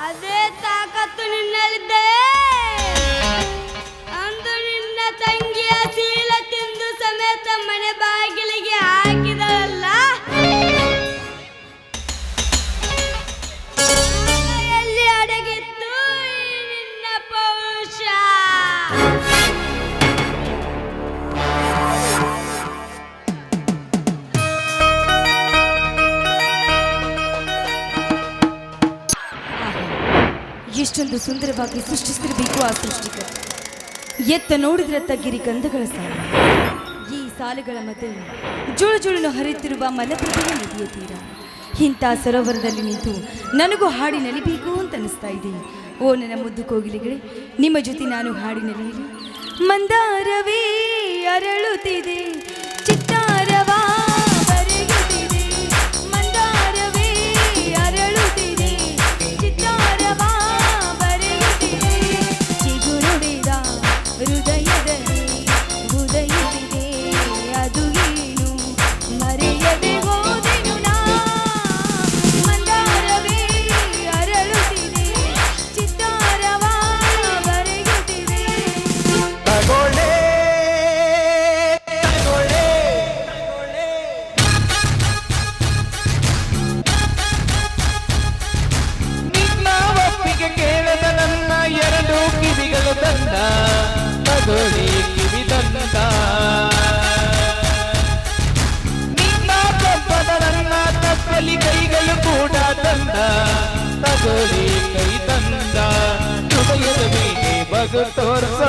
ಅದೇ ತಾಕತ್ತು ನಿನ್ನಲ್ಲಿದ್ದರೆ ಅಂದು ನಿನ್ನ ತಂಗಿಯ ಸೀಳ ತಿಂದು ಸಮೇತ ಮನೆ ಬಾಗಿಲಿಗೆ ಹಾಕಿದರಲ್ಲ, ಎಲ್ಲಿ ಅಡಗಿತ್ತು ನಿನ್ನ ಪೌರುಷ? ಎಷ್ಟೊಂದು ಸುಂದರವಾಗಿ ಸೃಷ್ಟಿಸಿರಬೇಕು ಆ ಸೃಷ್ಟಿಕರು. ಎತ್ತ ನೋಡಿದ್ರೆ ತಗ್ಗಿರಿ ಗಂಧಗಳ ಸಾಲು, ಈ ಸಾಲುಗಳ ಮಧ್ಯೆ ಜುಳು ಜುಳುನು ಹರಿಯುತ್ತಿರುವ ಮಲಪ್ರಭೆಯ ನದಿಯ ತೀರ. ಇಂಥ ಸರೋವರದಲ್ಲಿ ನಿಂತು ನನಗೂ ಹಾಡಿ ನಲಿಬೇಕು ಅಂತ ಅನಿಸ್ತಾ ಇದೆ. ಓ ನನ್ನ ಮುದ್ದು ಕೋಗಿಲೆಗಳೇ, ನಿಮ್ಮ ಜೊತೆ ನಾನು ಹಾಡಿ ನಲಿಯಲಿ. ಮಂದಾರವೇ ಅರಳುತ್ತಿದೆ, ಚಿತ್ತಾರವಾ ಬರೆಯುತ್ತಿದೆ, ಮಂದಾರವೇ ಅರಳುತ್ತಿದೆ, ಚಿತ್ತಾರವಾ ಬರೆಯುತ್ತಿದೆ, ಚಿಗುರುಡಿದ ಹೃದಯದಲ್ಲಿ ಉದಯಿಸಿದೆ, ಅದು ಏನು ಮರೆಯದೆ ಹೋದೆನು ನಾ. ಮಂದಾರವೇ ಅರಳುತ್ತಿದೆ, ಚಿತ್ತಾರವಾ ಬರೆಯುತ್ತಿದೆ. ತಗೊಳ್ಳೆ ನಿನ್ನ ಒಪ್ಪಿಗೆ ಕೇಳದ ನನ್ನ ಎರಡು ಕಿವಿಗಳು ತಂದ, ತಗೊಳ್ಳಿ ಕಿವಿ ತಂದ. ನಿನ್ನ ತಪ್ಪದ ನನ್ನ ತಪ್ಪಲಿ ಕೈಗಳು ಕೂಡ ತಂದ, ತಗೊಳ್ಳಿ ಕೈ ತಂದ. ಹೃದಯದ ಮೇಲೆ ಬಗು ತೋರ್ಸ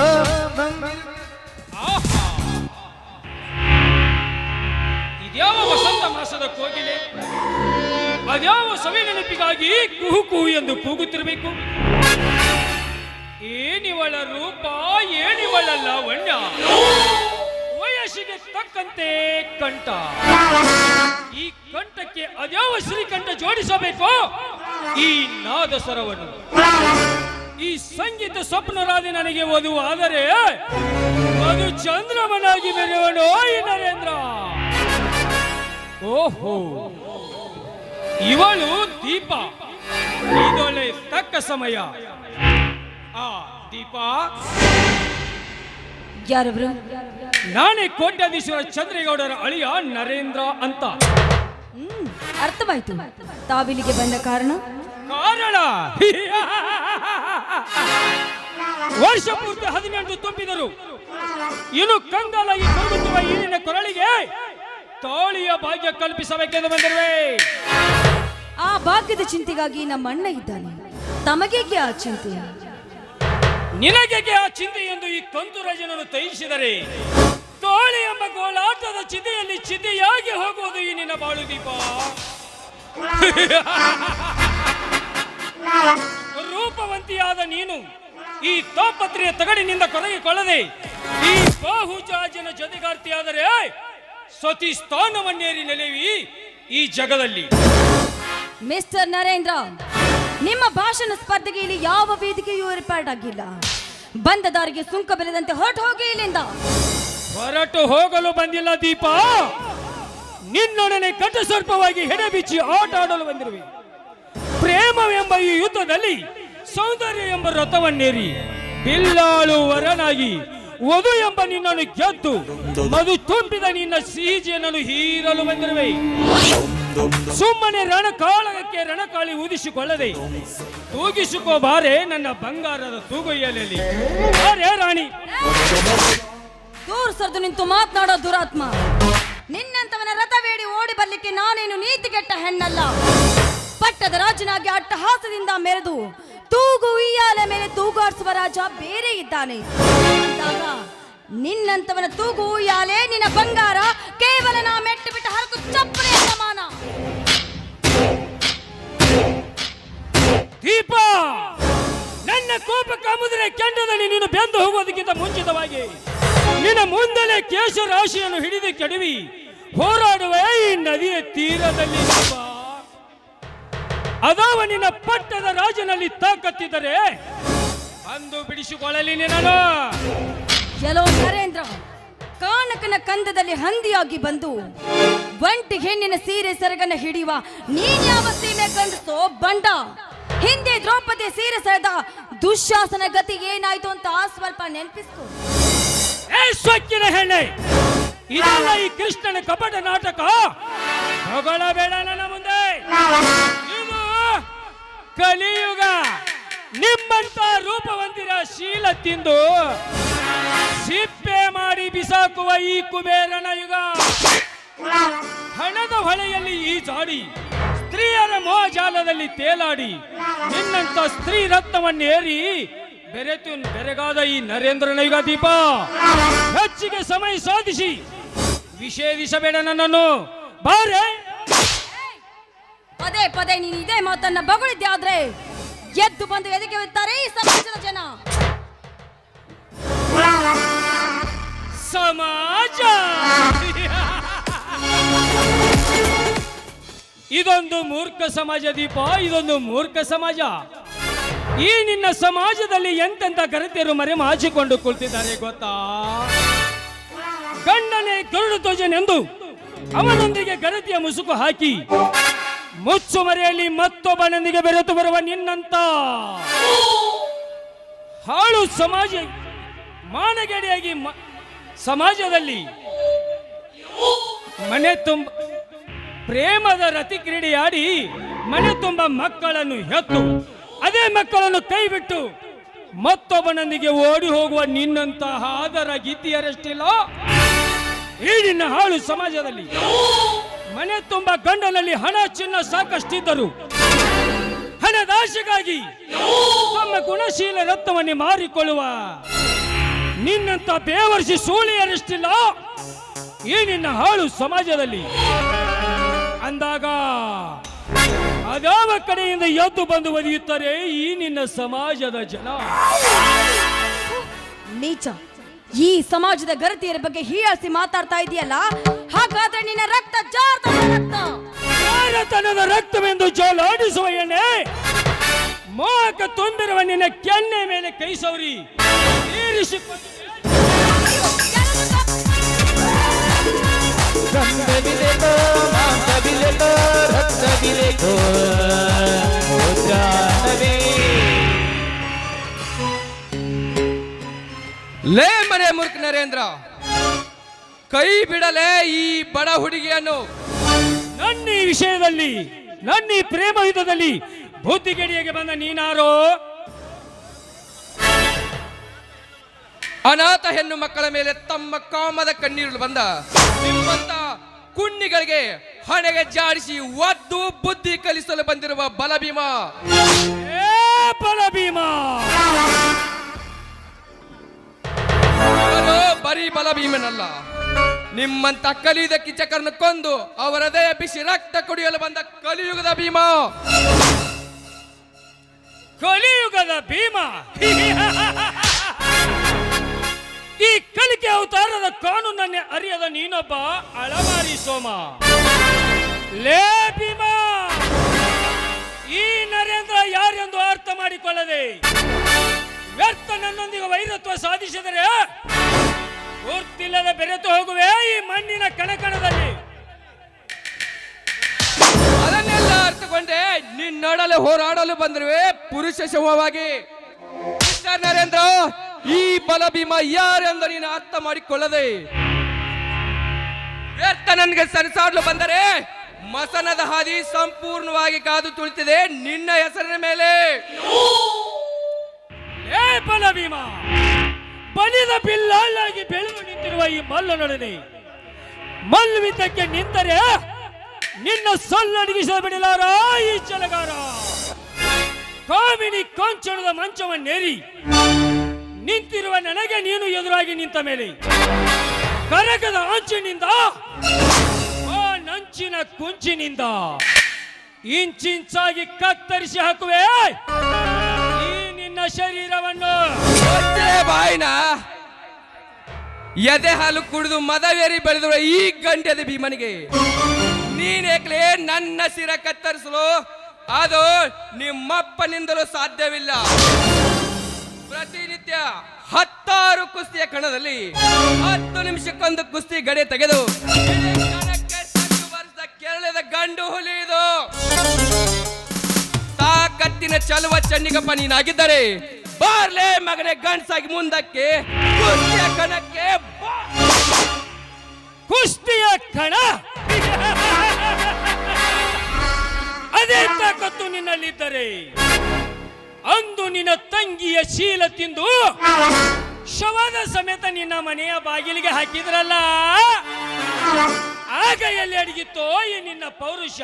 ಇದ್ಯಾವ ವಸಂತ ಮಾಸದ ಕೋಗಿಲೆ, ಅದ್ಯಾವ ಸವಿ ನೆನಪಿಗಾಗಿ ಕುಹು ಕುಹು ಎಂದು ಕೂಗುತ್ತಿರಬೇಕು? ಏನಿವಳ ರೂಪ, ಏನಿವಳ ಲಾವಣ್ಯ, ವಯಸ್ಸಿಗೆ ತಕ್ಕಂತೆ ಕಂಠ. ಈ ಕಂಠಕ್ಕೆ ಅದ್ಯಾವ ಶ್ರೀಕಂಠ ಜೋಡಿಸಬೇಕು? ಈ ನಾದ ಸ್ವರವನ್ನು, ಈ ಸಂಗೀತ ಸ್ವಪ್ನರಾದ ನನಗೆ ವಧುವು ಆದರೆ ಅದು ಚಂದ್ರಮನಾಗಿ ಬೆರೆಯವನು ಈ ನರೇಂದ್ರ. ಓಹೋ, ಇವಳು ದೀಪ, ಇದೊಳೆ ತಕ್ಕ ಸಮಯ. ಆ ದೀಪ, ಯಾರವರು? ನಾನೇ ಕೋಟ್ಯಾಧೀಶ್ವರ ಚಂದ್ರೇಗೌಡರ ಅಳಿಯ ನರೇಂದ್ರ ಅಂತ. ಅರ್ಥವಾಯ್ತು. ತಾವಿಲ್ಲಿಗೆ ಬಂದ ಕಾರಣ? ಕಾರಣ ವರ್ಷ ಪೂರ್ತಿ 18 ತುಂಬಿದರು. ಇನ್ನು ಕಂಗಾಲಾಗಿ ಕೂಗುತ್ತಿರುವ ಈ ನಿನ್ನ ಕೊರಳಿಗೆ ತಾಳಿಯ ಭಾಗ್ಯ ಕಲ್ಪಿಸಬೇಕೆಂದು ಬಂದಿರುವೆ. ಆ ಭಾಗ್ಯದ ಚಿಂತೆಗಾಗಿ ನಮ್ಮ ಅಣ್ಣ ಇದ್ದಾನೆ, ತಮಗೇಕೆ ಆ ಚಿಂತೆ? ನಿನಗೆ ಆ ಚಿಂತೆ ಎಂದು ಈ ಕಂತು ರಾಜನನ್ನು ತಯಿಸಿದರೆ ತೋಳಿ ಎಂಬ ಗೋಳಾಟದ ಚಿತೆಯಲ್ಲಿ ಚಿತೆಯಾಗಿ ಹೋಗುವುದು ಈ ನಿನ್ನ ಬಾಳು ದೀಪ. ರೂಪವಂತಿಯಾದ ನೀನು ಈ ತಾಪತ್ರೆಯ ತಗಡಿನಿಂದ ಕೊರಗಿಕೊಳ್ಳದೆ ಈ ಬಾಹುಜಾಜನ ಜೊತೆಗಾರ್ತಿಯಾದರೆ ಸತಿ ಸ್ಥಾನವನ್ನೇರಿ ನೆಲೆವಿ ಈ ಜಗದಲ್ಲಿ. ಮಿಸ್ಟರ್ ನರೇಂದ್ರ, ನಿಮ್ಮ ಭಾಷಣ ಸ್ಪರ್ಧೆಗೆ ಇಲ್ಲಿ ಯಾವ ವೇದಿಕೆಯೂ ಏರ್ಪಾಡಾಗಿಲ್ಲ. ಬಂದ ದಾರಿಗೆ ಸುಂಕ ಬೆಲೆದಂತೆ ಹೊರಟು ಹೋಗಿ ಇಲ್ಲಿಂದ. ಹೊರಟು ಹೋಗಲು ಬಂದಿಲ್ಲ ದೀಪ, ನಿನ್ನೊಡನೆ ಕಟ ಸ್ವಲ್ಪವಾಗಿ ಹೆಡೆ ಬಿಚ್ಚಿ ಆಟ ಆಡಲು ಬಂದಿರುವೆ. ಪ್ರೇಮವೆಂಬ ಈ ಯುದ್ಧದಲ್ಲಿ ಸೌಂದರ್ಯ ಎಂಬ ರಥವನ್ನೇರಿ ಬಿಲ್ಲಾಳು ವರನಾಗಿ ವಧು ಎಂಬ ನಿನ್ನನ್ನು ಗೆದ್ದು ಮಧು ತುಂಬಿದ ನಿನ್ನ ಸಿಹಿಜಿಯನ್ನು ಹೀರಲು ಬಂದಿರುವೆ. ಸುಮ್ಮನೆ ರಣಕಾಳಗಕ್ಕೆ ರಣಕಾಳಿ ಊದಿಸಿಕೊಳ್ಳದೆ ತೂಗಿಸಿಕೋ ಬಾರೆ ನನ್ನ ಬಂಗಾರದ ತೂಗೊಯ್ಯಲಲ್ಲಿ. ಬಾರೆ ರಾಣಿ. ದೂರ ಸರಿದು ನಿಂತು ಮಾತನಾಡೋ ದುರಾತ್ಮ, ನಿನ್ನಂತವನ ರಥವೇಡಿ ಓಡಿ ಬರ್ಲಿಕ್ಕೆ ನಾನೇನು ನೀತಿಗೆಟ್ಟ ಹೆಣ್ಣಲ್ಲ. ಪಟ್ಟದ ರಾಜನಾಗಿ ಅಟ್ಟಹಾಸದಿಂದ ಮೆರೆದು ತೂಗು ಉಯ್ಯಾಲೆ ಮೇಲೆ ತೂಗಾಡಿಸುವ ರಾಜ ಬೇರೆ ಇದ್ದಾನೆ. ಅಂದಾಗ ನಿನ್ನಂತವನ ತೂಗು ಉಯ್ಯಾಲೆ ನಿನ್ನ ಬಂಗಾರ ಕೇವಲ ನಾ ಮೆಟ್ಟು ಬಿಟ್ಟು ಹರಕು ಚಪ್ಪರೆಯ ಸಮಾನ. ದೀಪ, ನನ್ನ ಕೋಪ ಕಾಮುದರೆ ಕೆಂಡದಲ್ಲಿ ನೀನು ಬೆಂದು ಹೋಗೋದಕ್ಕಿಂತ ಮುಂಚಿತವಾಗಿ ನಿನ್ನ ಮುಂದಲೇ ಕೇಶ ರಾಶಿಯನ್ನು ಹಿಡಿದು ಕೆಡವಿ ಹೋರಾಡುವ ಈ ನದಿಯ ತೀರದಲ್ಲಿ ಅದಾವ ನಿನ್ನ ಪಟ್ಟದ ರಾಜನಲ್ಲಿ ತಾಕತ್ತಿದ್ದರೆ ಅಂದು ಬಿಡಿಸಿಕೊಳ್ಳಲಿ ನಾನು. ಕೆಲವು ನರೇಂದ್ರ, ಕಾನಕನ ಕಂದದಲ್ಲಿ ಹಂದಿಯಾಗಿ ಬಂದು ಒಂಟಿ ಹೆಣ್ಣಿನ ಸೀರೆ ಸೆರಗನ್ನ ಹಿಡಿಯುವ ನೀನ್ಯಾವ ಸೀಮೆ ಗಂಡಸೋ ಬಂಡ. ಹಿಂದೆ ದ್ರೌಪದಿ ಸೀರೆ ಸೆಳೆದ ದುಶ್ಯಾಸನ ಗತಿ ಏನಾಯ್ತು ಅಂತ ಸ್ವಲ್ಪ ನೆನಪಿಸ್ಕೊ. ಸೊಕ್ಕಿನ ಹೆಣ್ಣೆ, ಇದೆಲ್ಲ ಈ ಕೃಷ್ಣನ ಕಪಟ ನಾಟಕ. ಬೇಡ ನನ್ನ ಮುಂದೆ. ಇದು ಕಲಿಯುಗ. ನಿಮ್ಮಂತ ರೂಪವಂತಿರ ಶೀಲ ತಿಂದು ಸಿಪ್ಪೆ ಮಾಡಿ ಬಿಸಾಕುವ ಈ ಕುಬೇರನ ಯುಗ. ಹಣದ ಹೊಳೆಯಲ್ಲಿ ಈ ಜಾಡಿ, ಸ್ತ್ರೀಯರ ಮೋಹಜಾಲದಲ್ಲಿ ತೇಲಾಡಿ ನಿನ್ನಂತ ಸ್ತ್ರೀ ರತ್ನವನ್ನೇರಿ ಬೆರೆಗಾದ ಈ ನರೇಂದ್ರನ ಯುಗ ದೀಪ. ಹೆಚ್ಚಿಗೆ ಸಮಯ ಸಾಧಿಸಿ ವಿಷೇದಿಸಬೇಡ ನನ್ನನ್ನು. ಬಾರೆ. ಪದೇ ಪದೇ ನೀನು ಇದೇ ಮಾತನ್ನ ಬಗಳಿದ್ದೆ ಆದ್ರೆ ಎದ್ದು ಬಂದು ಎದಕ್ಕೆ ಇರ್ತಾರೆ ಈ ಸಮಾಜದ ಜನ. ಸಮಾಜ ಇದೊಂದು ಮೂರ್ಖ ಸಮಾಜ ದೀಪ, ಇದೊಂದು ಮೂರ್ಖ ಸಮಾಜ. ಈ ನಿನ್ನ ಸಮಾಜದಲ್ಲಿ ಎಂತೆಂತ ಗರತಿಯರು ಮರೆ ಮಾಚಿಕೊಂಡು ಕುಳಿತಿದ್ದಾರೆ ಗೊತ್ತಾ? ಗಂಡನೇ ಗರುಡು ಧ್ವಜನೆಂದು ಅವನೊಂದಿಗೆ ಗರತಿಯ ಮುಸುಕು ಹಾಕಿ ಮುಚ್ಚು ಮರೆಯಲ್ಲಿ ಮತ್ತೊಬ್ಬನೊಂದಿಗೆ ಬೆರೆತು ಬರುವ ನಿನ್ನಂತ ಹಾಳು ಸಮಾಜ ಮಾನಗಡಿಯಾಗಿ ಸಮಾಜದಲ್ಲಿ ಮನೆ ತುಂಬ ಪ್ರೇಮದ ರತಿ ಕ್ರೀಡೆಯಾಡಿ ಮನೆ ತುಂಬ ಮಕ್ಕಳನ್ನು ಹೆತ್ತು ಅದೇ ಮಕ್ಕಳನ್ನು ಕೈ ಬಿಟ್ಟು ಮತ್ತೊಬ್ಬನೊಂದಿಗೆ ಓಡಿ ಹೋಗುವ ನಿನ್ನಂತಹ ಆದರ ಗೀತಿಯರಷ್ಟಿಲ್ಲ. ಈ ನಿನ್ನ ಹಾಳು ಸಮಾಜದಲ್ಲಿ ಮನೆ ತುಂಬ ಗಂಡನಲ್ಲಿ ಹಣ ಚಿನ್ನ ಸಾಕಷ್ಟಿದ್ದರು ಹಣದಾಶೆಗಾಗಿ ತಮ್ಮ ಗುಣಶೀಲ ರತ್ನವನ್ನೇ ಮಾರಿಕೊಳ್ಳುವ ನಿನ್ನಂತ ಬೇವರ್ಷಿ ಸೂಳಿಯರಷ್ಟಿಲ್ಲ ಈ ನಿನ್ನ ಹಾಳು ಸಮಾಜದಲ್ಲಿ. ಅಂದಾಗ ಅದಾವ ಕಡೆಯಿಂದ ಎದ್ದು ಬಂದು ಒದೆಯುತ್ತಾರೆ ಈ ನಿನ್ನ ಸಮಾಜದ ಜನ. ನೀಚ, ಈ ಸಮಾಜದ ಗರತಿಯರ ಬಗ್ಗೆ ಹೀಯಾಳಿಸಿ ಮಾತಾಡ್ತಾ ಇದೆಯಲ್ಲ, ಹಾಗಾದ್ರೆ ನಿನ್ನ ರಕ್ತ ಜಾರತನದ ರಕ್ತವೆಂದು ಜೋಲಾಡಿಸುವ ಎಣ್ಣೆ ಮೋಹಕ ತುಂಬಿರುವ ನಿನ್ನ ಕೆನ್ನೆ ಮೇಲೆ ಕೈ ಸೌರಿ ಏರಿಸಿಕೊಂಡು ಲೇ ಮನೆ ಮೂರ್ಖ ನರೇಂದ್ರ, ಕೈ ಬಿಡಲೇ ಈ ಬಡ ಹುಡುಗಿಯನ್ನು. ನನ್ನ ಈ ವಿಷಯದಲ್ಲಿ, ನನ್ನ ಈ ಪ್ರೇಮ ಯುದ್ಧದಲ್ಲಿ ಬುದ್ಧಿಗೆಡಿಯಗೆ ಬಂದ ನೀನಾರೋ? ಅನಾಥ ಹೆಣ್ಣು ಮಕ್ಕಳ ಮೇಲೆ ತಮ್ಮ ಕಾಮದ ಕಣ್ಣೀರು ಬಂದ ನಿಮ್ಮಂತ ಕುಣ್ಣಿಗಳಿಗೆ ಹಣೆಗೆ ಜಾಡಿಸಿ ಒದ್ದು ಬುದ್ಧಿ ಕಲಿಸಲು ಬಂದಿರುವ ಬಲಭೀಮ. ಬಲಭೀಮ ಇವರು ಬರೀ ಬಲಭೀಮನಲ್ಲ, ನಿಮ್ಮಂತ ಕಲಿಯುವುದ ಕಿಚಕರನ್ನು ಕೊಂದು ಅವರ ಹೃದಯ ಬಿಸಿ ರಕ್ತ ಕುಡಿಯಲು ಬಂದ ಕಲಿಯುಗದ ಭೀಮ. ಕಲಿಯುಗದ ಭೀಮ. ಈ ಕಲಿಕೆ ಅವತಾರದ ಕಾನೂನನ್ನೇ ಅರಿಯದ ನೀನೊಬ್ಬ ಅಳಮಾರಿ ಸೋಮ. ಲೇ ಭೀಮ, ಈ ನರೇಂದ್ರ ಯಾರೆಂದು ಅರ್ಥ ಮಾಡಿಕೊಳ್ಳದೆ ವ್ಯರ್ಥ ನನ್ನೊಂದಿಗೆ ವೈರತ್ವ ಸಾಧಿಸಿದರೆ ಗುರ್ತಿಲ್ಲದ ಬೆರೆತು ಹೋಗುವೆ ಈ ಮಣ್ಣಿನ ಕಣಕಣದಲ್ಲಿ. ಅದನ್ನೆಲ್ಲ ಅರ್ಥಕೊಂಡೆ ನಿನ್ನೊಡಲೆ ಹೋರಾಡಲು ಬಂದಿರುವೆ ಪುರುಷ ಶವವಾಗಿ. ಮಿಸ್ಟರ್ ನರೇಂದ್ರ, ಈ ಬಲಭೀಮ ಯಾರೆಂದು ನೀನು ಅರ್ಥ ಮಾಡಿಕೊಳ್ಳದೆ ವ್ಯರ್ಥ ನನಗೆ ಸರಿಸಾಡಲು ಬಂದರೆ ಮಸನದ ಹಾದಿ ಸಂಪೂರ್ಣವಾಗಿ ಕಾದು ತುಳಿತಿದೆ ನಿನ್ನ ಹೆಸರಿನ ಮೇಲೆ. ಏ ಬಲಭೀಮ, ಬಲಿದ ಬಿಲ್ಲಾಗಿ ಬೆಳೆದು ನಿಂತಿರುವ ಈ ಮಲ್ಲನೊಡನೆ ಮಲ್ಲುವಿದ್ದಕ್ಕೆ ನಿಂತರೆ ನಿನ್ನ ಸಲ್ಲಡಗಿಸ ಬಿಡಲಾರ ಈ ಚಲಗಾರ. ಕಾಮಿನಿ ಕೊಂಚಣದ ಮಂಚವನ್ನೇರಿ ನಿಂತಿರುವ ನನಗೆ ನೀನು ಎದುರಾಗಿ ನಿಂತ ಮೇಲೆ ಕರಗದ ಅಂಚಿನಿಂದ ಆ ನಂಚಿನ ಕುಂಚಿನಿಂದ ಇಂಚಿಂಚಾಗಿ ಕತ್ತರಿಸಿ ಹಾಕುವೆ ಈ ನಿನ್ನ ಶರೀರವನ್ನು. ಬಾಯಿನ ಎದೆ ಹಾಲು ಕುಡಿದು ಮದವೇರಿ ಬೆಳೆದಿರುವ ಈ ಗಂಡದ ಭೀಮನಿಗೆ ನೀನೇಕ್ಲೆ ನನ್ನ ಶಿರ ಕತ್ತರಿಸಲು ಅದು ನಿಮ್ಮಪ್ಪನಿಂದಲೂ ಸಾಧ್ಯವಿಲ್ಲ. ಪ್ರತಿನಿತ್ಯ 10 ಕುಸ್ತಿಯ ಕಣದಲ್ಲಿ 10 ನಿಮಿಷಕ್ಕೊಂದು ಕುಸ್ತಿ ಗಡೆ ತೆಗೆದು ಇಡೀ ಕಣಕ್ಕೆ ಸದ್ದು ಬಾರಿಸಿದ ಕೇರಳದ ಗಂಡು ಹುಲಿ ಇದು. ತಾಕತ್ತಿನ ಚಲುವ ಚನ್ನಿಗಪ್ಪ ನೀನಾಗಿದ್ದರೆ ಬಾರ್ಲೆ ಮಗನೇ ಗಂಡ್ಸಾಗಿ ಮುಂದಕ್ಕೆ ಕುಸ್ತಿಯ ಕಣಕ್ಕೆ ಬಾ. ಕುಸ್ತಿಯ ಕಣ ಅದೇ ತಾಕತ್ತು ನಿನ್ನಲ್ಲಿದ್ದರೆ ಅಂದು ನಿನ್ನ ತಂಗಿಯ ಶೀಲ ತಿಂದು ಶವದ ಸಮೇತ ನಿನ್ನ ಮನೆಯ ಬಾಗಿಲಿಗೆ ಹಾಕಿದ್ರಲ್ಲ, ಆಗ ಎಲ್ಲಿ ಅಡಗಿತ್ತೋ ಈ ನಿನ್ನ ಪೌರುಷ?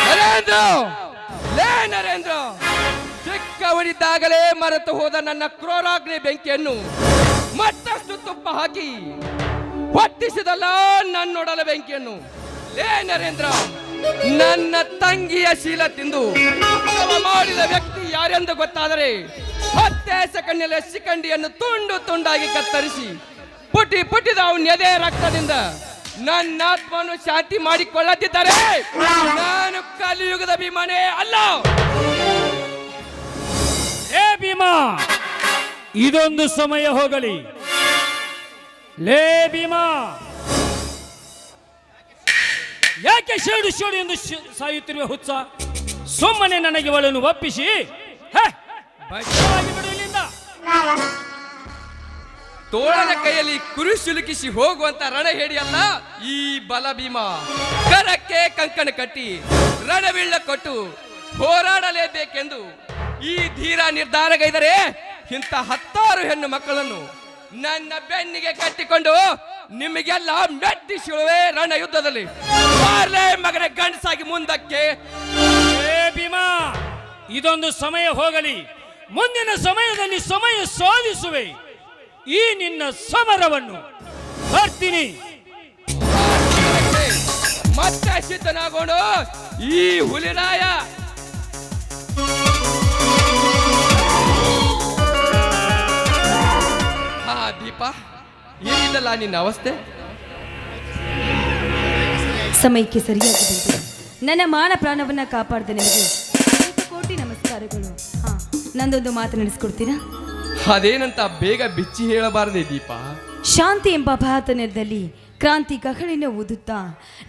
ನರೇಂದ್ರ, ಲೇ ನರೇಂದ್ರ, ಚಿಕ್ಕವನಿದ್ದಾಗಲೇ ಮರೆತು ಹೋದ ನನ್ನ ಕ್ರೋರಾಗ್ನಿ ಬೆಂಕಿಯನ್ನು ಮತ್ತಷ್ಟು ತುಪ್ಪ ಹಾಕಿ ಹೊತ್ತಿಸಿದಲ್ಲ ನನ್ನೊಡಲ ಬೆಂಕಿಯನ್ನು. ಲೇ ನರೇಂದ್ರ, ನನ್ನ ತಂಗಿಯ ಶೀಲ ತಿಂದು ಶವ ಮಾಡಿದ ವ್ಯಕ್ತಿ ಯಾರೆಂದು ಗೊತ್ತಾದರೆ 10 ಸೆಕೆಂಡ್ನಲ್ಲಿ ಶಿಖಂಡಿಯನ್ನು ತುಂಡು ತುಂಡಾಗಿ ಕತ್ತರಿಸಿ ಪುಟಿ ಪುಟಿದ ಅವನ ಎದೆ ರಕ್ತದಿಂದ ನನ್ನ ಆತ್ಮವನ್ನು ಶಾಂತಿ ಮಾಡಿಕೊಳ್ಳದಿದ್ದರೆ ನಾನು ಕಲಿಯುಗದ ಭೀಮನೇ ಅಲ್ಲ. ಏ ಭೀಮಾ, ಇದೊಂದು ಸಮಯ ಹೋಗಲಿ. ಲೇ ಭೀಮಾ, ಯಾಕೆ ಶೇಡು ಶೇಡು ಎಂದು ಸಾಯುತ್ತಿರುವ ಹುಚ್ಚ? ಸುಮ್ಮನೆ ನನಗೆ ಅವಳನ್ನು ಒಪ್ಪಿಸಿ ಬಚಾವಾಗಿ ಬಿಡು ಇಲ್ಲಿಂದ. ತೋಳನ ಕೈಯಲ್ಲಿ ಕುರು ಸಿಲುಕಿಸಿ ಹೋಗುವಂತ ರಣಹೇಡಿಯಲ್ಲ ಈ ಬಲ ಭೀಮ. ಕರಕ್ಕೆ ಕಂಕಣ ಕಟ್ಟಿ ರಣವಿಳ್ಳ ಕೊಟ್ಟು ಹೋರಾಡಲೇಬೇಕೆಂದು ಈ ಧೀರ ನಿರ್ಧಾರಗೈದರೆ ಇಂಥ 10 ಹೆಣ್ಣು ಮಕ್ಕಳನ್ನು ನನ್ನ ಬೆನ್ನಿಗೆ ಕಟ್ಟಿಕೊಂಡು ನಿಮಗೆಲ್ಲ ಮೆಟ್ಟಿಸುವೆ ರಣ ಯುದ್ಧದಲ್ಲಿ. ಮಗನ ಗಂಡಸಾಗಿ ಮುಂದಕ್ಕೆ. ಏ ಭೀಮಾ, ಇದೊಂದು ಸಮಯ ಹೋಗಲಿ. ಮುಂದಿನ ಸಮಯದಲ್ಲಿ ಸಮಯ ಸಾಧಿಸುವೆ ಈ ನಿನ್ನ ಸಮರವನ್ನು. ಬರ್ತೀನಿ. ಮತ್ತೆ ಸಿದ್ಧನಾಗೋಣ ಈ ಹುಲಿರಾಯ. ಹಾ ದೀಪ, ಏನಿದಲ್ಲ ನಿನ್ನ ಅವಸ್ಥೆ? ಸಮಯಕ್ಕೆ ಸರಿಯಾಗಿ ಬಂತು. ನನ್ನ ಮಾನ ಪ್ರಾಣವನ್ನ ಕಾಪಾಡಿದ ನಿಮಗೆ ಅನೇಕ ಕೋಟಿ ನಮಸ್ಕಾರಗಳು. ಹಾ, ನಂದೊಂದು ಮಾತು ನಡೆಸ್ಕೊಡ್ತೀರಾ? ಅದೇನಂತ ಬೇಗ ಬಿಚ್ಚಿ ಹೇಳಬಾರದೆ ದೀಪ? ಶಾಂತಿ ಎಂಬ ಭಾತನದಲ್ಲಿ ಕ್ರಾಂತಿ ಕಹಳಿನ ಊದುತ್ತಾ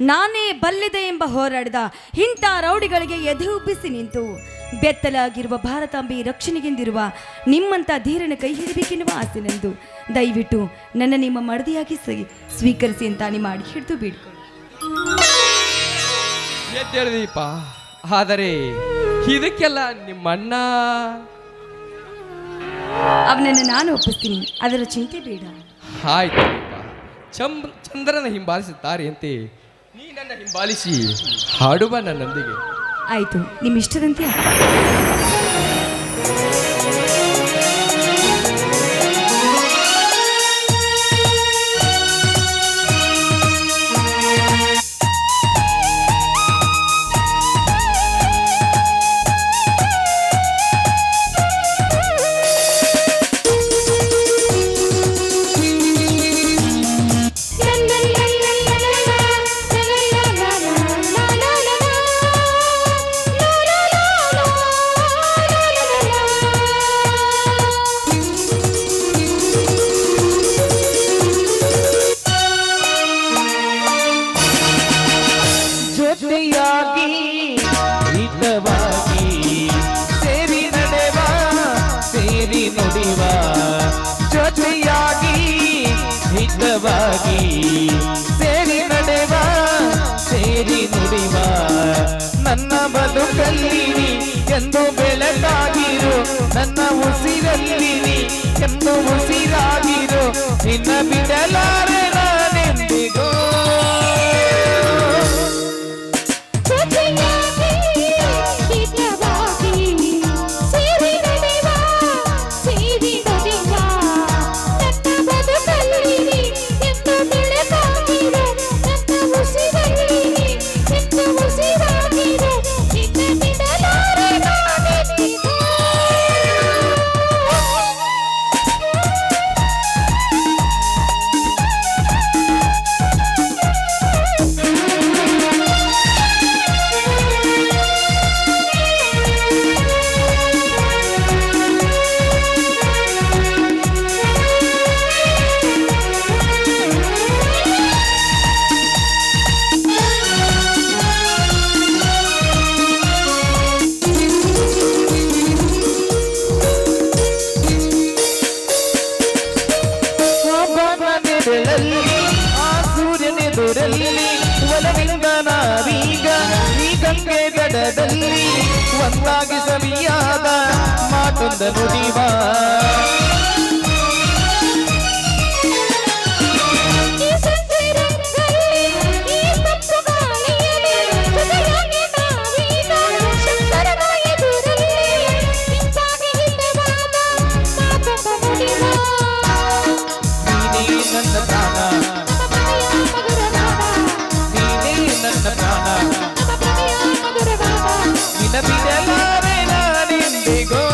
ನಾನೇ ಬಲ್ಲಿದೆ ಎಂಬ ಹೋರಾಡಿದ ಇಂಥ ರೌಡಿಗಳಿಗೆ ಎದೆ ಉಬ್ಬಿಸಿ ನಿಂತು ಬೆತ್ತಲಾಗಿರುವ ಭಾರತಾಂಬೆ ರಕ್ಷಣೆಗೆಂದಿರುವ ನಿಮ್ಮಂಥ ಧೀರನ ಕೈ ಹಿಡಿಬೇಕೆನ್ನುವ ಆಸೆ ನಂದು. ದಯವಿಟ್ಟು ನನ್ನ ನಿಮ್ಮ ಮಡದಿಯಾಗಿ ಸ್ವೀಕರಿಸಿ ಅಂತ ಮಾಡಿ ಹಿಡಿದು ಬಿಡ್ಕೊಂಡು ಎದ್ದೇಳು ದೀಪ. ಆದರೆ ಇದಕ್ಕೆಲ್ಲ ನಿಮ್ಮಣ್ಣ ಅವನನ್ನು ನಾನು ಒಪ್ಪಿಸ್ತೀನಿ, ಅದರ ಚಿಂತೆ ಬೇಡ. ಆಯ್ತು ದೀಪ. ಚಂದ್ರನ ಹಿಂಬಾಲಿಸುತ್ತಾರೆ ಅಂತೆ ನೀ ನನ್ನ ಹಿಂಬಾಲಿಸಿ ಹಾಡುವ ನನ್ನೊಂದಿಗೆ. ಆಯ್ತು, ನಿಮ್ಮ ಇಷ್ಟದಂತೆ. ಜೊತೆಯಾಗಿ ಹಿತವಾಗಿ ಸೇರಿ ನಡೆವ ಸೇರಿ ನುಡಿವ, ಜೊತೆಯಾಗಿ ಹಿತವಾಗಿ ಸೇರಿ ನಡೆವ ಸೇರಿ ನುಡಿವ, ನನ್ನ ಬದುಕಲ್ಲಿ ಎಂದು ಬೆಳಕಾಗಿರು, ನನ್ನ ಉಸಿರಲ್ಲಿ ಎಂದು ಉಸಿರಾಗಿರು, ನಿನ್ನ ಬಿಡಲಾರೆ ನಾನೆಂದಿಗೂ. ಒಲವಿಂದ ನಾವೀಗ ಈ ಗಂಗೆ ದಡದಲ್ಲಿ ಒಂದಾಗಿ ಸವಿಯಾದ ಮಾತೊಂದ ನುಡಿವ ನನ್ನ ಪ್ರಾಣ ನೀನೇ ನನ್ನ ಪ್ರಾಣ ನಿನ್ನ ಬಿಡಲಾರೆ ನಾನೆಂದಿಗೋ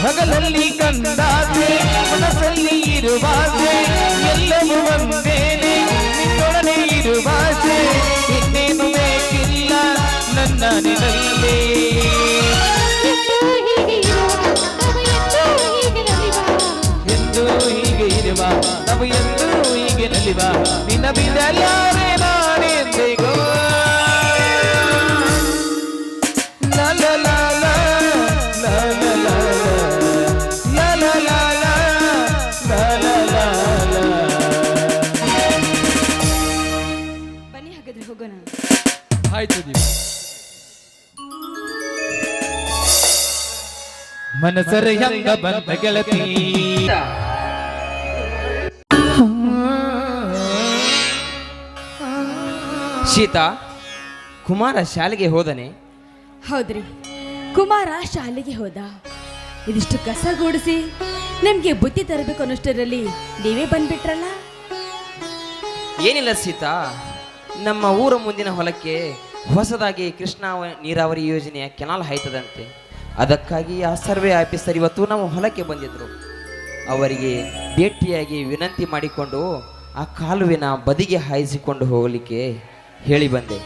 ಹಗಲಲ್ಲಿ ಕಂಡಾಸೆ ಮನಸ್ಸಲ್ಲಿ ಇರುವಾಸೆ ಎಲ್ಲವೂ ಒಂದೇನೆ ನಿನ್ನೊಡನೆ ಇರುವಾಸೆ ಇನ್ನೇನು ಬೇಕಿಲ್ಲ ನನ್ನ ನಿನ್ನಲ್ಲಿ ಎಂದು ಹೀಗೆ ಇರುವ ನಾವು ಎಂದು ಹೀಗೆ ನಲಿವ ನಿನ್ನ ಬಿಡಲಾರೆ ನಾನೆಂದಿಗೋ ಲ ಲ ಲ ಲ ಲ ಲ ಬನ್ನಿ ಹಾಗಾದ್ರೆ ಹೋಗೋಣ. ಆಯ್ತು ದೀಪ. ಮನಸರ ಹೆಂಗ ಬಂದ ಗೆಳತಿ ಶೀತಾ, ಕುಮಾರ ಶಾಲೆಗೆ ಹೋದನೆ? ಹೌದ್ರಿ, ಕುಮಾರ ಶಾಲೆಗೆ ಹೋದ. ಇದಿಷ್ಟು ಕಸ ಗೂಡಿಸಿ ನಮ್ಗೆ ಬುದ್ಧಿ ತರಬೇಕು ಅನ್ನೋಷ್ಟರಲ್ಲಿ ನೀವೇ ಬಂದ್ಬಿಟ್ರಲ್ಲ. ಏನಿಲ್ಲ ಸೀತಾ, ನಮ್ಮ ಊರ ಮುಂದಿನ ಹೊಲಕ್ಕೆ ಹೊಸದಾಗಿ ಕೃಷ್ಣ ನೀರಾವರಿ ಯೋಜನೆಯ ಕೆನಾಲ್ ಹಾಯ್ತದಂತೆ. ಅದಕ್ಕಾಗಿ ಆ ಸರ್ವೆ ಆಫೀಸರ್ ಇವತ್ತು ನಮ್ಮ ಹೊಲಕ್ಕೆ ಬಂದಿದ್ರು. ಅವರಿಗೆ ಭೇಟಿಯಾಗಿ ವಿನಂತಿ ಮಾಡಿಕೊಂಡು ಆ ಕಾಲುವಿನ ಬದಿಗೆ ಹಾಯಿಸಿಕೊಂಡು ಹೋಗಲಿಕ್ಕೆ ಹೇಳಿ ಬಂದೆ.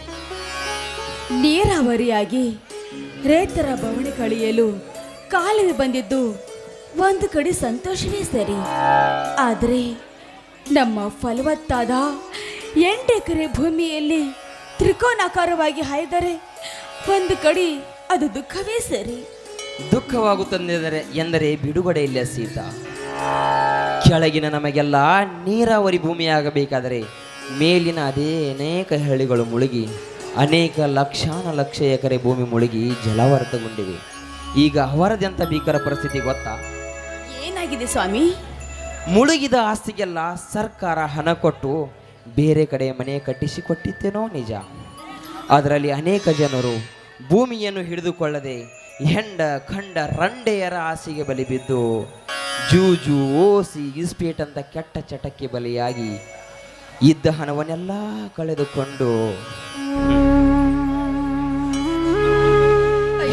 ನೀರಾವರಿಯಾಗಿ ರೈತರ ಬವಣೆ ಕಳೆಯಲು ಕಾಲುವೆ ಬಂದಿದ್ದು ಒಂದು ಕಡೆ ಸಂತೋಷವೇ ಸರಿ. ಆದರೆ ನಮ್ಮ ಫಲವತ್ತಾದ 8 ಎಕರೆ ಭೂಮಿಯಲ್ಲಿ ತ್ರಿಕೋನಾಕಾರವಾಗಿ ಹಾಯ್ದರೆ ಒಂದು ಕಡೆ ಅದು ದುಃಖವೇ ಸರಿ. ದುಃಖವಾಗುತ್ತದೆ ಎಂದರೆ ಬಿಡುಗಡೆ ಇಲ್ಲ ಸೀತಾ. ಕೆಳಗಿನ ನಮಗೆಲ್ಲ ನೀರಾವರಿ ಭೂಮಿಯಾಗಬೇಕಾದರೆ ಮೇಲಿನ ಅದೇ ಅನೇಕ ಹಳ್ಳಿಗಳು ಮುಳುಗಿ ಅನೇಕ ಲಕ್ಷ ಎಕರೆ ಭೂಮಿ ಮುಳುಗಿ ಜಲವರ್ತಗೊಂಡಿವೆ. ಈಗ ಅವರದೆಂಥ ಭೀಕರ ಪರಿಸ್ಥಿತಿ ಗೊತ್ತಾ? ಏನಾಗಿದೆ ಸ್ವಾಮಿ? ಮುಳುಗಿದ ಆಸ್ತಿಗೆಲ್ಲ ಸರ್ಕಾರ ಹಣ ಕೊಟ್ಟು ಬೇರೆ ಕಡೆ ಮನೆ ಕಟ್ಟಿಸಿಕೊಟ್ಟಿದ್ದೇನೋ ನಿಜ. ಅದರಲ್ಲಿ ಅನೇಕ ಜನರು ಭೂಮಿಯನ್ನು ಹಿಡಿದುಕೊಳ್ಳದೆ ಹೆಂಡ ಖಂಡ ರಂಡೆಯರ ಆಸೆಗೆ ಬಲಿ ಬಿದ್ದು ಜೂಜು ಓಸಿ ಇಸ್ಪೇಟ್ ಅಂತ ಕೆಟ್ಟ ಚಟಕ್ಕೆ ಬಲಿಯಾಗಿ ಇದ್ದ ಹಣವನ್ನೆಲ್ಲ ಕಳೆದುಕೊಂಡು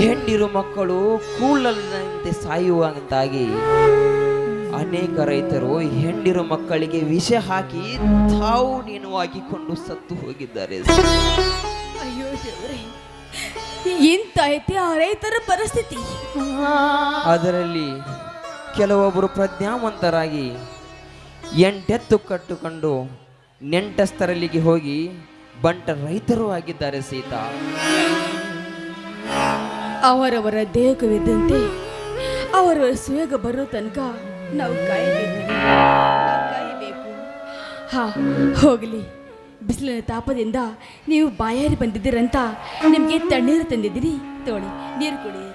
ಹೆಂಡಿರು ಮಕ್ಕಳು ಕೂಳಲಂತೆ ಸಾಯುವಂತಾಗಿ ಅನೇಕ ರೈತರು ಹೆಂಡಿರು ಮಕ್ಕಳಿಗೆ ವಿಷ ಹಾಕಿ ತಾವು ನೀನು ಹಾಕಿಕೊಂಡು ಸತ್ತು ಹೋಗಿದ್ದಾರೆ. ಅಯ್ಯೋ ದೇವರೇ, ಇಂತ ಐತಿ ಆ ರೈತರ ಪರಿಸ್ಥಿತಿ. ಅದರಲ್ಲಿ ಕೆಲವೊಬ್ಬರು ಪ್ರಜ್ಞಾವಂತರಾಗಿ 8 ಎತ್ತು ಕಟ್ಟುಕೊಂಡು ನೆಂಟಸ್ಥರಲ್ಲಿಗೆ ಹೋಗಿ ಬಂಟ ರೈತರು ಆಗಿದ್ದಾರೆ ಸೀತಾ. ಅವರವರ ದೇಹಕವಿದ್ದಂತೆ ಅವರವರ ಸುಯೋಗ ಬರೋ ತನಕ ನಾವು ಕಾಯಬೇಕು. ಹಾ, ಹೋಗಲಿ. ಬಿಸಿಲಿನ ತಾಪದಿಂದ ನೀವು ಬಾಯಾರಿ ಬಂದಿದ್ದೀರಂತ ನಿಮಗೆ ತಣ್ಣೀರು ತಂದಿದ್ದೀರಿ, ತೋಳಿ ನೀರು ಕುಡಿಯಿರಿ.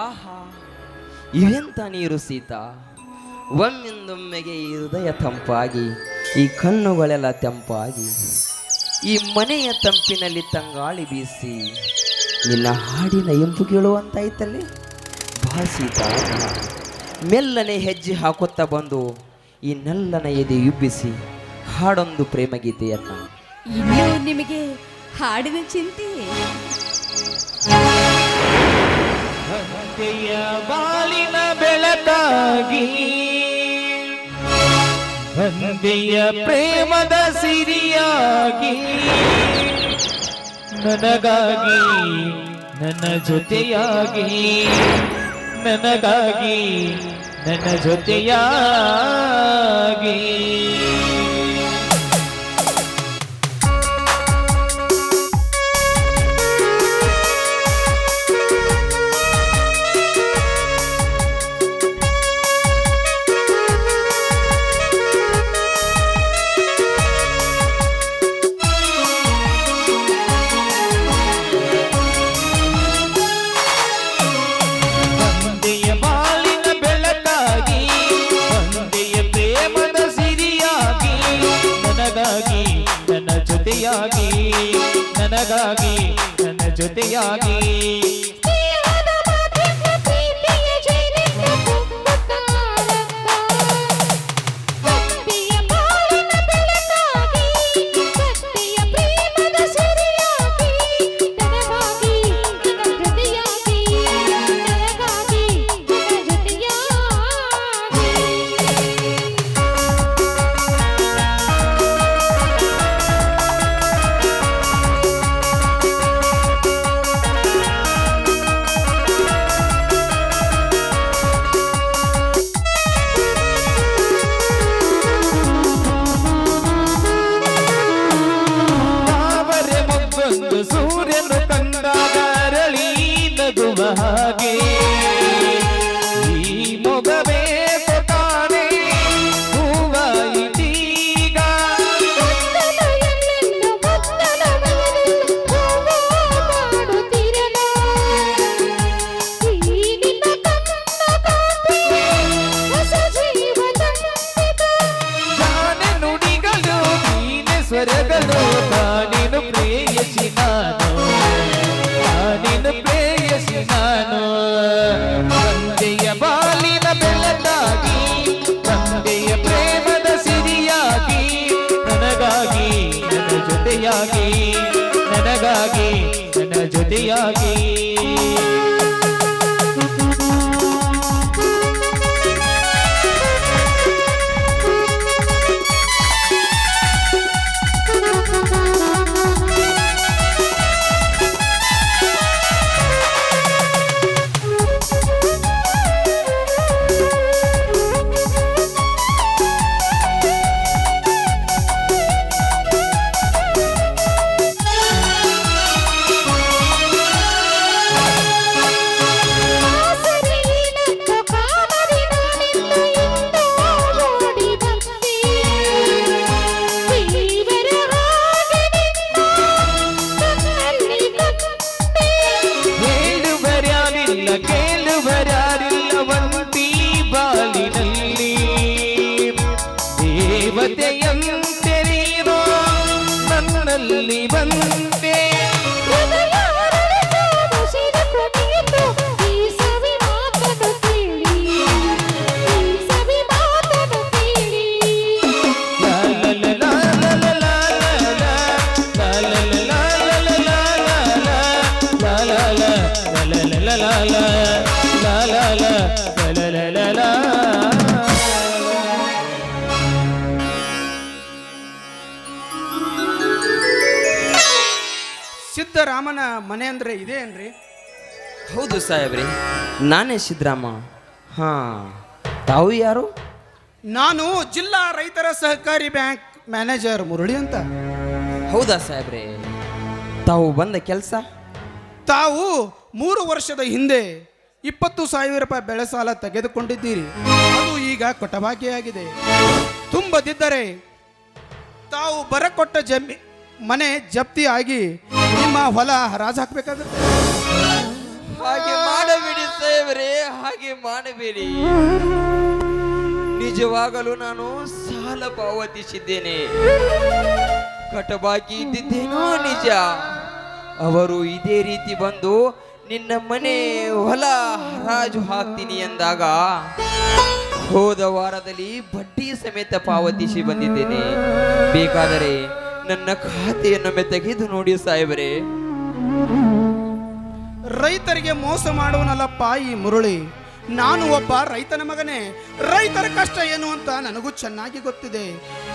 ಆಹಾ, ಇವೆಂತ ನೀರು ಸೀತಾ. ಒಮ್ಮಿಂದೊಮ್ಮೆಗೆ ಈ ಹೃದಯ ತಂಪಾಗಿ ಈ ಕಣ್ಣುಗಳೆಲ್ಲ ತೆಂಪಾಗಿ ಈ ಮನೆಯ ತಂಪಿನಲ್ಲಿ ತಂಗಾಳಿ ಬೀಸಿ ನಿನ್ನ ಹಾಡಿನ ಎಂಬು ಕೇಳುವಂತಾಯ್ತಲ್ಲಿ ಭಾಸಿತ ಮೆಲ್ಲನೆ ಹೆಜ್ಜೆ ಹಾಕುತ್ತಾ ಬಂದು ಈ ನಲ್ಲನ ಎದೆ ಉಬ್ಬಿಸಿ ಹಾಡೊಂದು ಪ್ರೇಮಗೀತೆಯನ್ನ ಇನ್ನೂ ನಿಮಗೆ ಹಾಡಿನ ಚಿಂತೆಯೇ? ಹಂತೆಯ ಬಾಲಿನ ಬೆಳಕಾಗಿ ಹಂತೆಯ ಪ್ರೇಮದ ಸಿರಿಯಾಗಿ ನನಗಾಗಿ ನನ್ನ ಜೊತೆಯಾಗಿ ನನಗಾಗಿ ನನ್ನ ಜೊತೆಯಾಗಿ ನನಗಾಗಿ ನನ್ನ ಜೊತೆಯಾಗಿ ಸೂರ್ಯನು ಕಂಡಾಗ ಅರಳಿ ನಗುವ ಹಾಗೆ ಈ ಮೊಗವೇ ತಾನೇ ಹೂವಾಯಿತೀಗ ಜಾನೆ ನುಡಿಗಳು ನೀನೆ ಸ್ವರಗಳು ತಾನೇನು ಪ್ರೇಯಸಿ ನಾನಿನ್ನು ಪ್ರೇಯಸಿ ನಾನು ತಂದೆಯ ಬಾಲಿನ ಬೆಳಕಾಗಿ ತಂದೆಯ ಪ್ರೇಮದ ಸಿರಿಯಾಗಿ ನನಗಾಗಿ ನನ್ನ ಜೊತೆಯಾಗಿ ನನಗಾಗಿ ನನ್ನ ಜೊತೆಯಾಗಿ ಕೇಳುವರಾರಿಲ್ಲ ಒಂಟಿ ಬಾಲಿನಲ್ಲಿ ದೇವತೆಯಂತೆ ನೀನು ನನ್ನಲ್ಲಿ ಬಂದೆ ಸಿದ್ದರಾಮನ ಮನೆ ಅಂದ್ರೆ ಇದೆ ಏನ್ರಿ? ಹೌದು ಸಾಹೇಬ್ರಿ, ನಾನೇ ಸಿದ್ದರಾಮ. ಹಾ, ತಾವು ಯಾರು? ನಾನು ಜಿಲ್ಲಾ ರೈತರ ಸಹಕಾರಿ ಬ್ಯಾಂಕ್ ಮ್ಯಾನೇಜರ್ ಮುರಳಿ ಅಂತ. ಹೌದಾ ಸಾಹೇಬ್ರೆ, ತಾವು ಬಂದ ಕೆಲಸ? ತಾವು 3 ವರ್ಷದ ಹಿಂದೆ 20,000 ರೂಪಾಯಿ ಬೆಳೆ ಸಾಲ ತೆಗೆದುಕೊಂಡಿದ್ದೀರಿ. ಅದು ಈಗ ಕೊಟ್ಟಬಾಕಿಯಾಗಿದೆ. ತುಂಬದಿದ್ದರೆ ತಾವು ಬರಕೊಟ್ಟ ಮನೆ ಜಪ್ತಿ ಆಗಿ ನಿಮ್ಮ ಹೊಲ ಹರಾಜು ಹಾಕಬೇಕಾಗುತ್ತೆ. ಹಾಗೆ ಮಾಡಬೇಡಿ ಸಾಹೇಬ್ರೆ, ಹಾಗೆ ಮಾಡಬೇಡಿ. ನಿಜವಾಗಲೂ ನಾನು ಸಾಲ ಪಾವತಿಸಿದ್ದೇನೆ. ಕಟಬಾಕಿ ಇದ್ದಿದ್ದೇನೋ ನಿಜ. ಅವರು ಇದೇ ರೀತಿ ಬಂದು ನಿನ್ನ ಮನೆ ಹೊಲ ಹರಾಜು ಹಾಕ್ತೀನಿ ಎಂದಾಗ ಹೋದ ವಾರದಲ್ಲಿ ಬಡ್ಡಿ ಸಮೇತ ಪಾವತಿಸಿ ಬಂದಿದ್ದೇನೆ. ಬೇಕಾದರೆ ನನ್ನ ಖಾತೆಯನ್ನು ತೆಗೆದು ನೋಡಿ ಸಾಹೇಬರೇ. ರೈತರಿಗೆ ಮೋಸ ಮಾಡುವನಲ್ಲಪ್ಪ ಈ ಮುರಳಿ. ನಾನು ಒಬ್ಬ ರೈತನ ಮಗನೇ. ರೈತರ ಕಷ್ಟ ಏನು ಅಂತ ನನಗೂ ಚೆನ್ನಾಗಿ ಗೊತ್ತಿದೆ.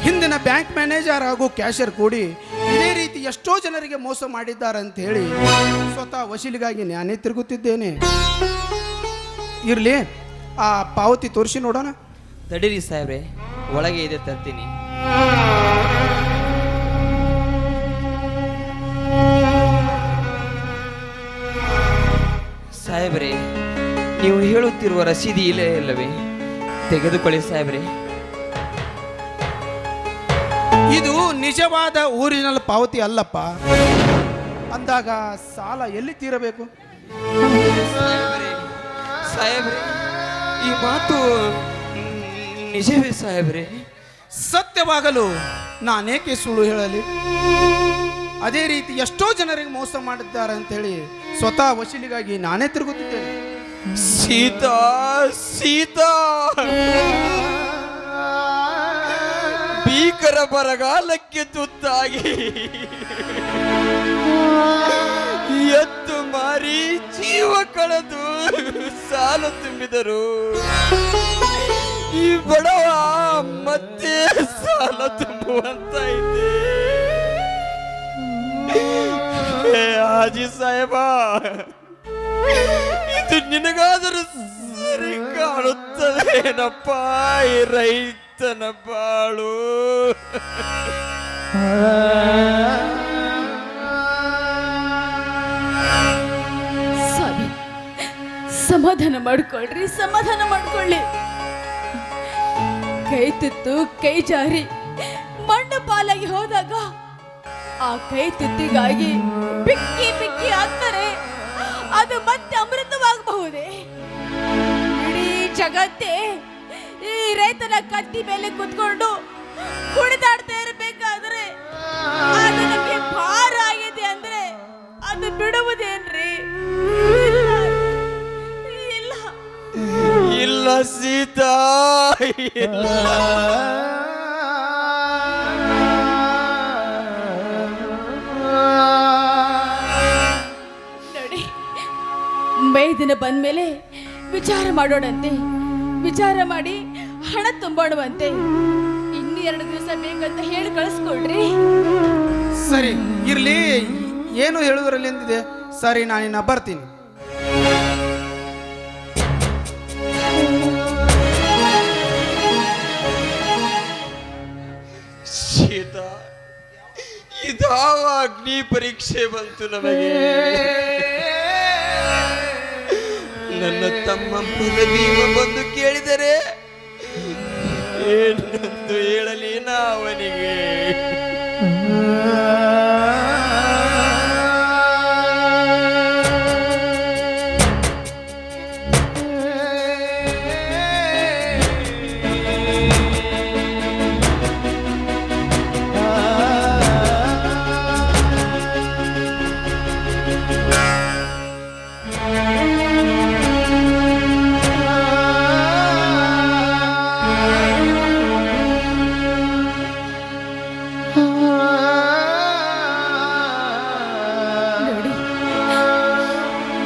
ಹಿಂದಿನ ಬ್ಯಾಂಕ್ ಮ್ಯಾನೇಜರ್ ಹಾಗೂ ಕ್ಯಾಶಿಯರ್ ಕೂಡಿ ಇದೇ ರೀತಿ ಎಷ್ಟೋ ಜನರಿಗೆ ಮೋಸ ಮಾಡಿದ್ದಾರೆ ಅಂತ ಹೇಳಿ ಸ್ವತಃ ವಸೂಲಿಗಾಗಿ ನಾನೇ ತಿರುಗುತ್ತಿದ್ದೇನೆ. ಇರಲಿ, ಆ ಪಾವತಿ ತೋರಿಸಿ ನೋಡೋಣ. ತಡೀರಿ ಸಾಹೇಬ್ರೆ, ಒಳಗೆ ಇದೆ ತರ್ತೀನಿ. ಸಾಹೇಬ್ರೆ, ನೀವು ಹೇಳುತ್ತಿರುವ ರಸೀದಿ ಇಲ್ಲವೇ? ತೆಗೆದುಕೊಳ್ಳಿ ಸಾಹೇಬ್ರೆ. ಇದು ನಿಜವಾದ ಒರಿಜಿನಲ್ ಪಾವತಿ ಅಲ್ಲಪ್ಪ. ಅಂದಾಗ ಸಾಲ ಎಲ್ಲಿ ತೀರಬೇಕು? ಸಾಹೇಬ್ರೆ, ಈ ಮಾತು ನಿಜವೇ ಸಾಹೇಬ್ರೆ? ಸತ್ಯವಾಗಲು ನಾನೇಕೆ ಸುಳ್ಳು ಹೇಳಲಿ? ಅದೇ ರೀತಿ ಎಷ್ಟೋ ಜನರಿಗೆ ಮೋಸ ಮಾಡಿದ್ದಾರೆ ಅಂತ ಹೇಳಿ ಸ್ವತಃ ವಸೂಲಿಗಾಗಿ ನಾನೇ ತಿರುಗುತ್ತಿದ್ದೇನೆ. ಸೀತಾ, ಸೀತಾ, ಭೀಕರ ಬರಗಾಲಕ್ಕೆ ತುತ್ತಾಗಿ ಎತ್ತು ಮಾರಿ ಜೀವ ಕಳೆದು ಸಾಲ ತುಂಬಿದರು. ಈ ಬಡವ ಮತ್ತೆ ಸಾಲ ತುಂಬುವಂತಾಯಿತೆ. ಹಾಜಿ ಸಾಹೇಬ, ಇದು ನಿನಗಾದರೂ ಸರಿ ಕಾಣುತ್ತದೇನಪ್ಪ ಈ ರೈತನ ಬಾಳು? ಸ್ವಾಮಿ, ಸಮಾಧಾನ ಮಾಡ್ಕೊಳ್ರಿ, ಸಮಾಧಾನ ಮಾಡ್ಕೊಳ್ಳಿ. ಕೈ ತುತ್ತು ಕೈ ಜಾರಿ ಮಣ್ಣು ಪಾಲಾಗಿ ಹೋದಾಗ ಆ ಕೈ ತುತ್ತಿಗಾಗಿ ಬಿಕ್ಕಿ ಬಿಕ್ಕಿ ಆಗ್ತಾರೆ, ಅದು ಮತ್ತೆ ಅಮೃತವಾಗಬಹುದೇ? ಇಡೀ ಜಗತ್ತೇ ಈ ರೈತನ ಕತ್ತಿ ಮೇಲೆ ಕುತ್ಕೊಂಡು ಕುಣಿದಾಡ್ತಾ ಇರಬೇಕಾದ್ರೆ ಅದು ನಮಗೆ ಭಾರ ಆಗಿದೆ ಅಂದ್ರೆ ಅದು ಬಿಡುವುದೇನ್ರಿ? ಇಲ್ಲ ಇಲ್ಲ ಸೀತಾ, ಇಲ್ಲ. ನೋಡಿ, ಮೈದಿನ ಬಂದ್ಮೇಲೆ ವಿಚಾರ ಮಾಡೋಣಂತೆ. ವಿಚಾರ ಮಾಡಿ ಹಣ ತುಂಬೋಣವಂತೆ. ಇನ್ನು 2 ದಿವಸ ಬೇಕಂತ ಹೇಳಿ ಕಳಿಸ್ಕೊಡ್ರಿ. ಸರಿ ಇರ್ಲಿ, ಏನು ಹೇಳುವುದರಲ್ಲಿ ಎಂದಿದೆ. ಸರಿ, ನಾನಿನ್ನ ಬರ್ತೀನಿ. ಸೀತಾ, ಇದಾವ ಅಗ್ನಿ ಪರೀಕ್ಷೆ ಬಂತು ನಮಗೆ. ನನ್ನ ತಮ್ಮ ಬಲಭೀಮ ಬಂದು ಕೇಳಿದರೆ ಏನಂದು ಹೇಳಲಿ ನಾವನಿಗೆ? ನೋಡಿ,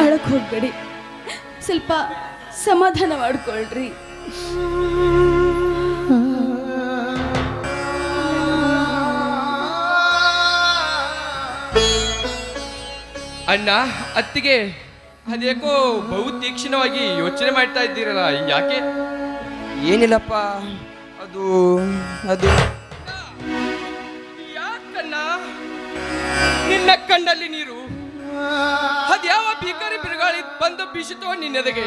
ಅಳಕ್ ಹೋಗ್ಬೇಡಿ, ಸ್ವಲ್ಪ ಸಮಾಧಾನ ಮಾಡ್ಕೊಳ್ರಿ. ಅಣ್ಣ, ಅತ್ತಿಗೆ, ಅದೇಕೋ ಬಹು ತೀಕ್ಷ್ಣವಾಗಿ ಯೋಚನೆ ಮಾಡ್ತಾ ಇದ್ದೀರಲ್ಲ, ಯಾಕೆ? ಏನಿಲ್ಲಪ್ಪ, ಅದು ಅದು ಯಾಕಣ್ಣ ನಿನ್ನ ಕಣ್ಣಲ್ಲಿ ನೀರು? ಅದ್ಯಾವ ಭೀಕರಿ ಬಿರುಗಾಳಿ ಬಂದು ಬೀಸಿತೋ ನಿನ್ನೆದೆಗೆ?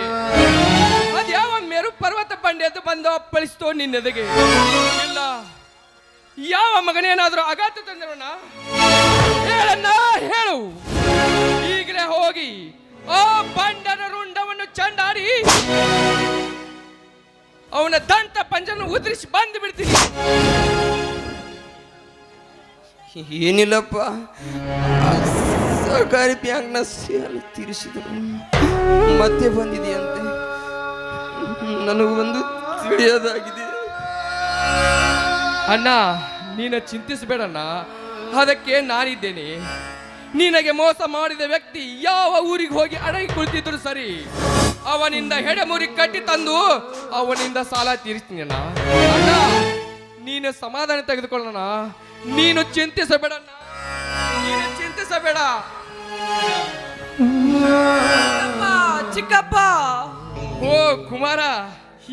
ಅದ್ಯಾವ ಮೇರು ಪರ್ವತ ಬಂಡೆದ್ದು ಬಂದು ಅಪ್ಪಳಿಸ್ತೋ ನಿನ್ನೆದೆಗೆ? ಇಲ್ಲ, ಯಾವ ಮಗನೇನಾದ್ರೂ ಆಘಾತ ತಂದಿರೋಣ? ಹೇಳಣ್ಣ, ಹೇಳು. ಈಗಲೇ ಹೋಗಿ ಆ ಬಂಡನ ರುಂಡವನ್ನು ಚಂಡಾಡಿ ಅವನ ದಂತ ಪಂಜನ್ನು ಉದುರಿಸಿ ಬಂದು ಬಿಡ್ತೀನಿ. ಏನಿಲ್ಲಪ್ಪ, ಆ ಸಹಕಾರಿ ಬ್ಯಾಂಕ್ನ ಸಾಲ ತೀರಿಸಿದರು, ಮತ್ತೆ ಬಂದಿದೆಯಂತೆ. ನನಗೂ ಒಂದು ತಿಳಿಯೋದಾಗಿದೆ. ಅಣ್ಣ, ನೀನು ಚಿಂತಿಸಬೇಡಣ್ಣ, ಅದಕ್ಕೆ ನಾನಿದ್ದೇನೆ. ನಿನಗೆ ಮೋಸ ಮಾಡಿದ ವ್ಯಕ್ತಿ ಯಾವ ಊರಿಗೆ ಹೋಗಿ ಅಡಗಿ ಕುಳಿತಿದ್ರು ಸರಿ, ಅವನಿಂದ ಹೆಡೆಮುರಿ ಕಟ್ಟಿ ತಂದು ಅವನಿಂದ ಸಾಲ ತೀರಿಸ್ತೀನಿ ಅಣ್ಣ. ಅಣ್ಣ, ನೀನು ಸಮಾಧಾನ ತೆಗೆದುಕೊಳ್ಳೋಣ, ನೀನು ಚಿಂತಿಸಬೇಡಣ್ಣ, ನೀನು ಚಿಂತಿಸಬೇಡ. ಚಿಕ್ಕಪ್ಪ, ಓ ಕುಮಾರ,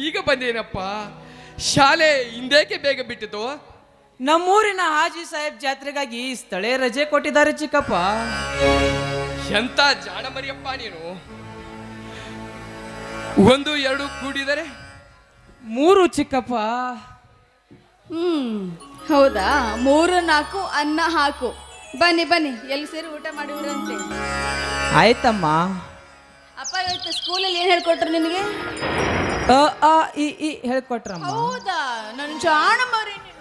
ಈಗ ಬಂದೇನಪ್ಪ. ಶಾಲೆ ಹಿಂದೇಕೆ ಬೇಗ ಬಿಟ್ಟಿತು? ನಮ್ಮೂರಿನ ಹಾಜಿ ಸಾಹೇಬ್ ಜಾತ್ರೆಗಾಗಿ ಸ್ಥಳೀಯ ರಜೆ ಕೊಟ್ಟಿದ್ದಾರೆ ಚಿಕ್ಕಪ್ಪ. ಎಂತ ಜಾಣ ಮರಿಯಪ್ಪ ನೀನು. 1 2 ಕೂಡಿದರೆ 3 ಚಿಕ್ಕಪ್ಪ. ಹೌದಾ? 3 4 ಅನ್ನ ಹಾಕು. ಬನ್ನಿ ಬನ್ನಿ, ಎಲ್ಲಿ ಸೇರಿ ಊಟ ಮಾಡಿದ್ರಂತೆ. ಆಯ್ತಮ್ಮ. ಅಪ್ಪ ಇವತ್ತು ಸ್ಕೂಲಲ್ಲಿ ಏನು ಹೇಳ್ಕೊಟ್ರು ನಿನಗೆ? ಅ ಆ ಇ ಈ ಹೇಳ್ಕೊಟ್ರಮ್ಮ. ಹೌದಾ? ನನ್ನ ಜಾಣ ಮರಿ ನೀನು.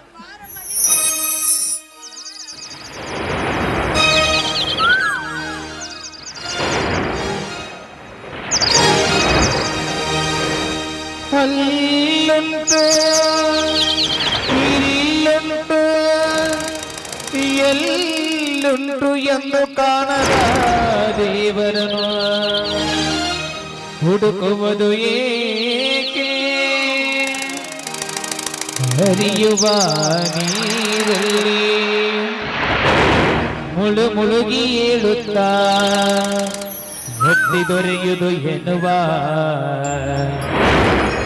ಅಲ್ಲುಂಟು ಇಲ್ಲುಂಟು ಎಲ್ಲುಂಟು ಎಂದು ಕಾಣದ ದೇವರನು ಹುಡುಕುವುದು ಏಕೆ? ಹರಿಯುವ ನೀರಲ್ಲಿ ಮುಳುಗಿ ಏಳುತ್ತಾ ಮುಕ್ತಿ ದೊರೆಯುವುದು ಎನ್ನುವ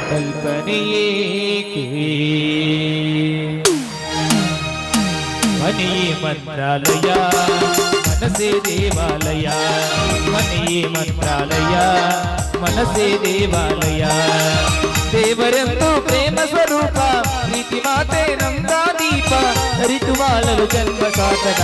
ಕಲ್ಪನೆಯೇಕೆ? ಮನೆಯೇ ಮಂತ್ರಾಲಯ, ಮನಸ್ಸೇ ದೇವಾಲಯ. ಮನೆಯೇ ಮಂತ್ರಾಲಯ, ಮನಸ್ಸೇ ದೇವಾಲಯ. ದೇವರೆಂದು ಪ್ರೇಮ ಸ್ವರೂಪ, ಪ್ರೀತಿ ಮಾತೆ ನಂದ ದೀಪ. ಹರಿತು ಬಾಳಲು ಜನ್ಮ ಸಾಧನ.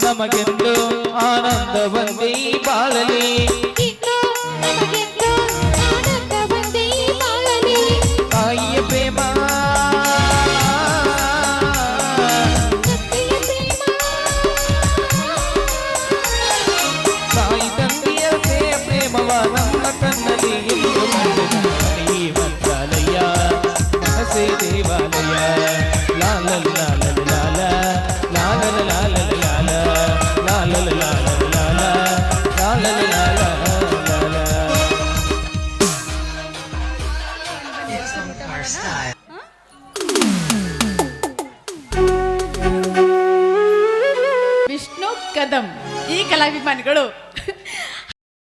ನಮಗೆಂದು ಆನಂದ ಬಂದೇ ಬಾಳಲಿ. ತಾಯಿಯ ಪ್ರೇಮ, ತಾಯಿ ತಂದೆಯ ಪ್ರೇಮವ ನಮ್ಮ ಕಣ್ಣಲ್ಲಿ ಎಂದು ಕಂಡೆನು. ಮನೆಯೇ ಮಂತ್ರಾಲಯ, ಮನಸ್ಸೇ ದೇವಾಲಯ. ಲಾಲ ಲಾಲ ಲಾಲ ಲಾಲ ಲಾಲ ಲಾಲ ಲಾಲ ಲಾಲ ಲಾಲ ಲಾಲ. ವಿಷ್ಣು ಕದಂ ಈ ಕಲಾಭಿಮಾನಿಗಳು